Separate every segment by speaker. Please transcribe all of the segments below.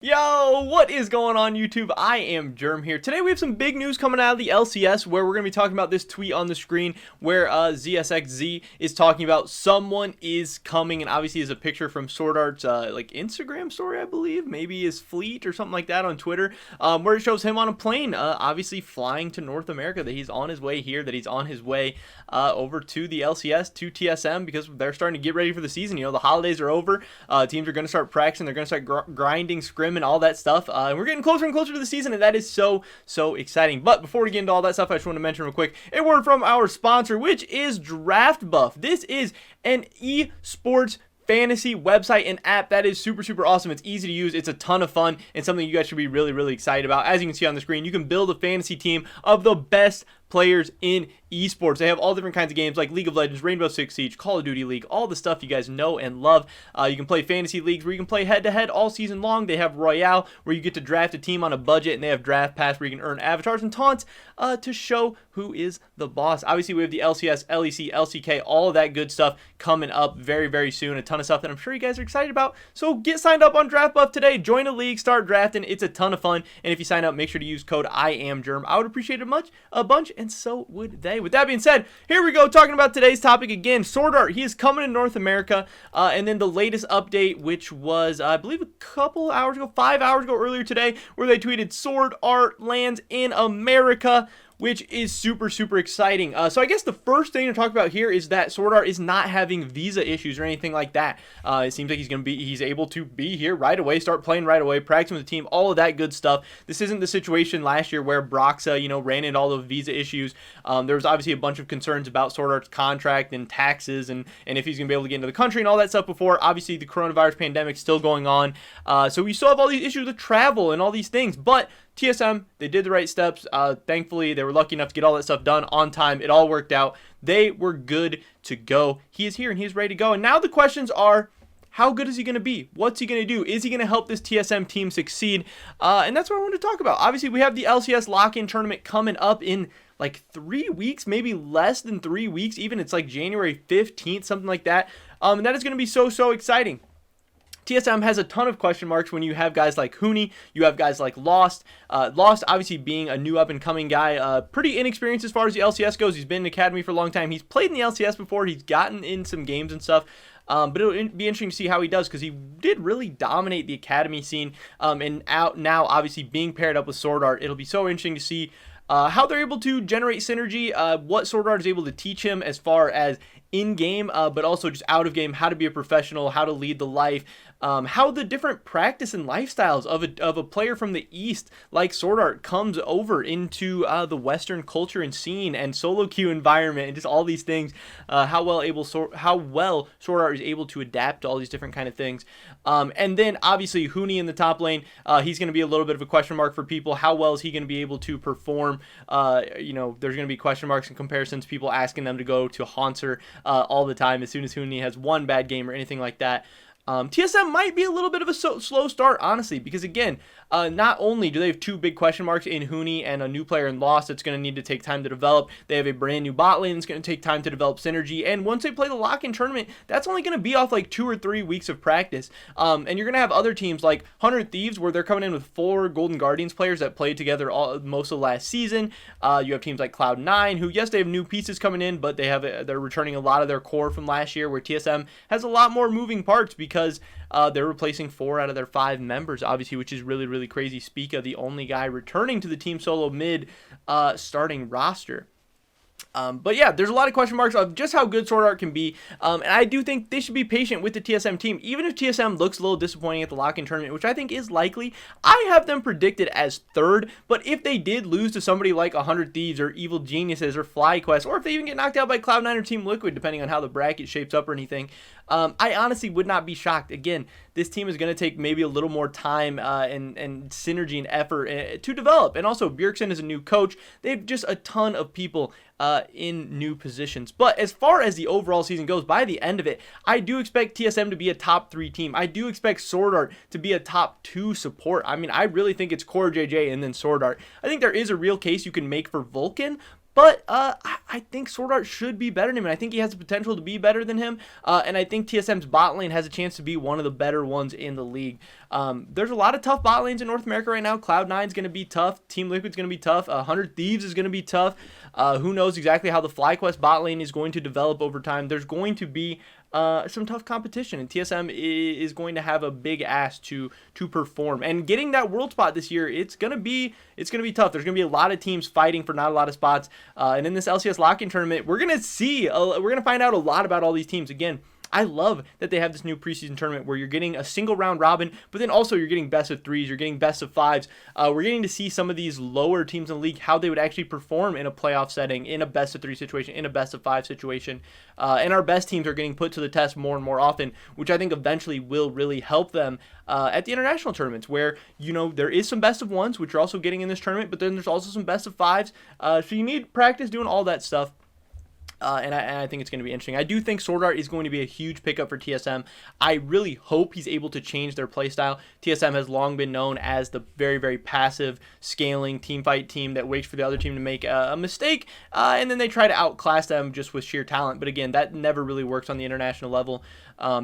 Speaker 1: Yo, what is going on YouTube? I am Germ here. Today we have some big news coming out of the LCS where we're going to be talking about this tweet on the screen where ZSXZ is talking about someone is coming, and obviously is a picture from Swordart's like Instagram story, I believe, maybe his fleet or something like that on Twitter, where it shows him on a plane, obviously flying to North America, that he's on his way here, that he's on his way over to the LCS, to TSM, because they're starting to get ready for the season. You know, the holidays are over, teams are going to start practicing, they're going to start grinding, scrimming, and all that stuff, and we're getting closer and closer to the season, and that is so exciting. But before we get into all that stuff, I just want to mention real quick a word from our sponsor, which is Draft Buff. This is an esports fantasy website and app that is super awesome. It's easy to use, it's a ton of fun, and something you guys should be really excited about. As you can see on the screen, you can build a fantasy team of the best players in esports. They have all different kinds of games like League of Legends, Rainbow Six Siege, Call of Duty League, all the stuff you guys know and love. You can play fantasy leagues where you can play head-to-head all season long. They have Royale where you get to draft a team on a budget, and they have Draft Pass where you can earn avatars and taunts to show who is the boss. Obviously, we have the LCS, LEC, LCK, all of that good stuff coming up very soon. A ton of stuff that I'm sure you guys are excited about. So get signed up on Draft Buff today. Join a league, start drafting. It's a ton of fun. And if you sign up, make sure to use code IAMGERM. I would appreciate it a bunch, and so would they. With that being said, here we go, talking about today's topic again. Swordart, he is coming to North America, and then the latest update, which was, I believe, a couple hours ago, 5 hours ago earlier today, where they tweeted Swordart lands in America, which is super exciting. So I guess the first thing to talk about here is that Swordart is not having visa issues or anything like that. It seems like he's able to be here right away, start playing right away, practicing with the team, all of that good stuff. This isn't the situation last year where Broxa, ran into all the visa issues. There was obviously a bunch of concerns about Swordart's contract and taxes and if he's gonna be able to get into the country and all that stuff before. Obviously, the coronavirus pandemic is still going on, so we still have all these issues with travel and all these things, but TSM, they did the right steps. Thankfully, they were lucky enough to get all that stuff done on time. It all worked out. They were good to go. He is here and he's ready to go. And now the questions are, how good is he going to be? What's he going to do? Is he going to help this TSM team succeed? And that's what I want to talk about. Obviously, we have the LCS lock-in tournament coming up in like 3 weeks, maybe less than 3 weeks. Even it's like January 15th, something like that. And that is going to be so exciting. TSM has a ton of question marks when you have guys like Huni, you have guys like Lost. Lost obviously being a new up-and-coming guy, pretty inexperienced as far as the LCS goes. He's been in the academy for a long time. He's played in the LCS before. He's gotten in some games and stuff. But it'll be interesting to see how he does, because he did really dominate the academy scene. And out now, obviously being paired up with Swordart, it'll be so interesting to see how they're able to generate synergy, what Swordart is able to teach him as far as in-game, but also just out-of-game, how to be a professional, how to lead the life, how the different practice and lifestyles of a player from the East like Swordart comes over into the Western culture and scene and solo queue environment and just all these things, how well Swordart is able to adapt to all these different kind of things. And then obviously Huni in the top lane, he's going to be a little bit of a question mark for people. How well is he going to be able to perform? There's going to be question marks and comparisons, people asking them to go to Haunter all the time as soon as Huni has one bad game or anything like that. TSM might be a little bit of a slow start, honestly, because again, not only do they have two big question marks in Huni and a new player in Lost that's going to need to take time to develop, they have a brand new bot lane that's going to take time to develop synergy, and once they play the lock-in tournament, that's only going to be off like 2 or 3 weeks of practice. And you're going to have other teams like 100 Thieves, where they're coming in with 4 Golden Guardians players that played together most of last season. You have teams like Cloud9, who, yes, they have new pieces coming in, but they're returning a lot of their core from last year, where TSM has a lot more moving parts because they're replacing 4 out of their 5 members, obviously, which is really crazy. Spica, the only guy returning to the Team Solo mid starting roster. But yeah, there's a lot of question marks of just how good Swordart can be, and I do think they should be patient with the TSM team. Even if TSM looks a little disappointing at the lock-in tournament, which I think is likely, I have them predicted as 3rd, but if they did lose to somebody like 100 Thieves or Evil Geniuses or FlyQuest, or if they even get knocked out by Cloud9 or Team Liquid, depending on how the bracket shapes up or anything, I honestly would not be shocked. Again, this team is going to take maybe a little more time and synergy and effort to develop. And also, Bjergsen is a new coach. They have just a ton of people in new positions. But as far as the overall season goes, by the end of it, I do expect TSM to be a top 3 team. I do expect Swordart to be a top 2 support. I mean, I really think it's Core JJ and then Swordart. I think there is a real case you can make for Vulcan, But I think Swordart should be better than him, and I think he has the potential to be better than him. And I think TSM's bot lane has a chance to be one of the better ones in the league. There's a lot of tough bot lanes in North America right now. Cloud9's going to be tough. Team Liquid's going to be tough. 100 Thieves is going to be tough. Who knows exactly how the FlyQuest bot lane is going to develop over time. There's going to be some tough competition, and TSM is going to have a big ask to perform. And getting that world spot this year, it's gonna be tough. There's gonna be a lot of teams fighting for not a lot of spots. And in this LCS lock-in tournament, we're gonna find out a lot about all these teams. Again, I love that they have this new preseason tournament where you're getting a single round robin, but then also you're getting best of threes, you're getting best of fives. We're getting to see some of these lower teams in the league, how they would actually perform in a playoff setting, in a best of three situation, in a best of five situation. And our best teams are getting put to the test more and more often, which I think eventually will really help them at the international tournaments, where, you know, there is some best of ones, which you're also getting in this tournament, but then there's also some best of fives. So you need practice doing all that stuff. And I think it's going to be interesting. I do think Swordart is going to be a huge pickup for TSM. I really hope he's able to change their playstyle. TSM has long been known as the very, very passive, scaling team fight team that waits for the other team to make a mistake, and then they try to outclass them just with sheer talent. But again, that never really works on the international level,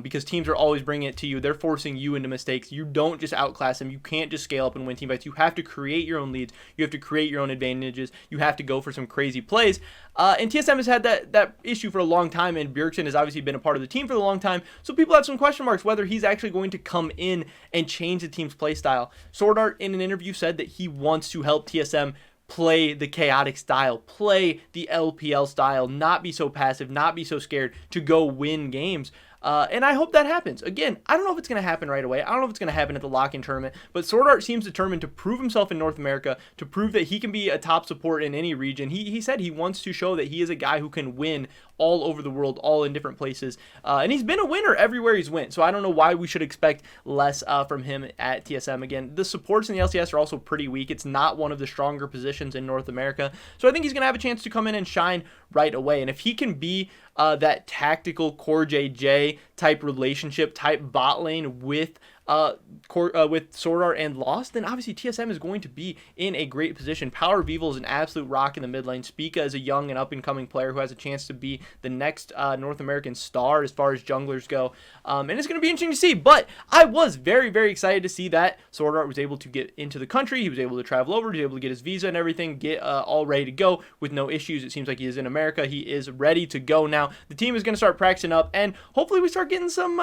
Speaker 1: because teams are always bringing it to you. They're forcing you into mistakes. You don't just outclass them. You can't just scale up and win team fights. You have to create your own leads. You have to create your own advantages. You have to go for some crazy plays. And TSM has had that issue for a long time, and Bjergsen has obviously been a part of the team for a long time, so people have some question marks whether he's actually going to come in and change the team's play style. Swordart, in an interview, said that he wants to help TSM play the chaotic style, play the LPL style, not be so passive, not be so scared to go win games. And I hope that happens. Again, I don't know if it's going to happen right away. I don't know if it's going to happen at the lock-in tournament, but Swordart seems determined to prove himself in North America, to prove that he can be a top support in any region. He said he wants to show that he is a guy who can win all over the world, all in different places. And he's been a winner everywhere he's went, so I don't know why we should expect less from him at TSM. Again, the supports in the LCS are also pretty weak. It's not one of the stronger positions in North America, so I think he's going to have a chance to come in and shine right away. And if he can be that tactical Core JJ type relationship, type bot lane with Swordart and Lost, then obviously TSM is going to be in a great position. Power of Evil is an absolute rock in the mid lane. Spica is a young and up-and-coming player who has a chance to be the next North American star as far as junglers go. And it's going to be interesting to see. But I was very, very excited to see that Swordart was able to get into the country. He was able to travel over. He was able to get his visa and everything, get all ready to go with no issues. It seems like he is in America. He is ready to go now. The team is going to start practicing up, and hopefully we start getting some,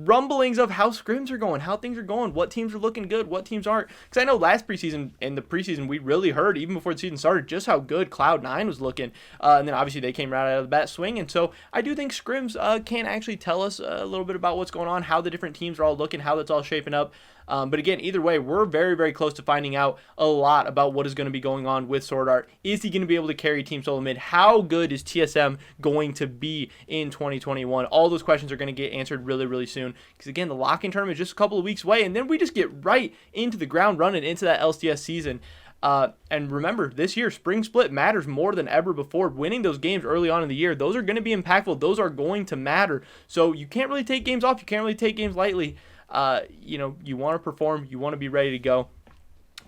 Speaker 1: rumblings of how scrims are going, how things are going, what teams are looking good, what teams aren't. Because I know last preseason and the preseason, we really heard, even before the season started, just how good Cloud9 was looking. And then obviously they came right out of the bat swinging. So I do think scrims can actually tell us a little bit about what's going on, how the different teams are all looking, how that's all shaping up. But again, either way, we're very, very close to finding out a lot about what is going to be going on with Swordart. Is he going to be able to carry Team Solo Mid? How good is TSM going to be in 2021? All those questions are going to get answered really, really soon. Because again, the lock-in tournament is just a couple of weeks away, and then we just get right into the ground running into that LCS season. And remember, this year, Spring Split matters more than ever before. Winning those games early on in the year, those are going to be impactful. Those are going to matter. So you can't really take games off. You can't really take games lightly. You want to perform. You want to be ready to go.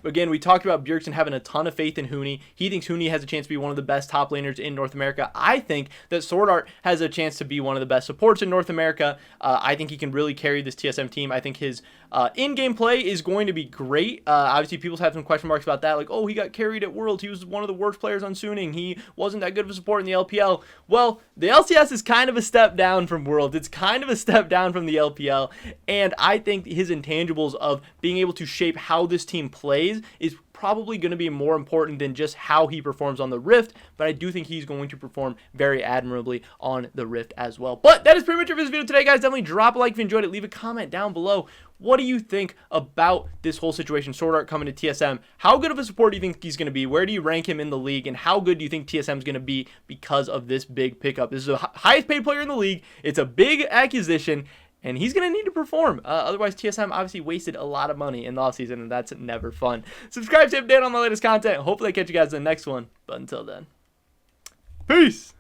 Speaker 1: Again, we talked about Bjergsen having a ton of faith in Huni. He thinks Huni has a chance to be one of the best top laners in North America. I think that Swordart has a chance to be one of the best supports in North America. I think he can really carry this TSM team. I think his in-game play is going to be great. Obviously, people have some question marks about that. Like, oh, he got carried at Worlds. He was one of the worst players on Suning. He wasn't that good of a support in the LPL. Well, the LCS is kind of a step down from Worlds. It's kind of a step down from the LPL. And I think his intangibles of being able to shape how this team plays is probably going to be more important than just how he performs on the Rift, but I do think he's going to perform very admirably on the Rift as well. But that is pretty much it for this video today, guys. Definitely drop a like if you enjoyed it. Leave a comment down below. What do you think about this whole situation, Swordart coming to TSM? How good of a support do you think he's going to be? Where do you rank him in the league? And how good do you think TSM is going to be because of this big pickup? This is the highest paid player in the league. It's a big acquisition, and he's going to need to perform. Otherwise, TSM obviously wasted a lot of money in the offseason, and that's never fun. Subscribe to update on my latest content. Hopefully I catch you guys in the next one. But until then, peace!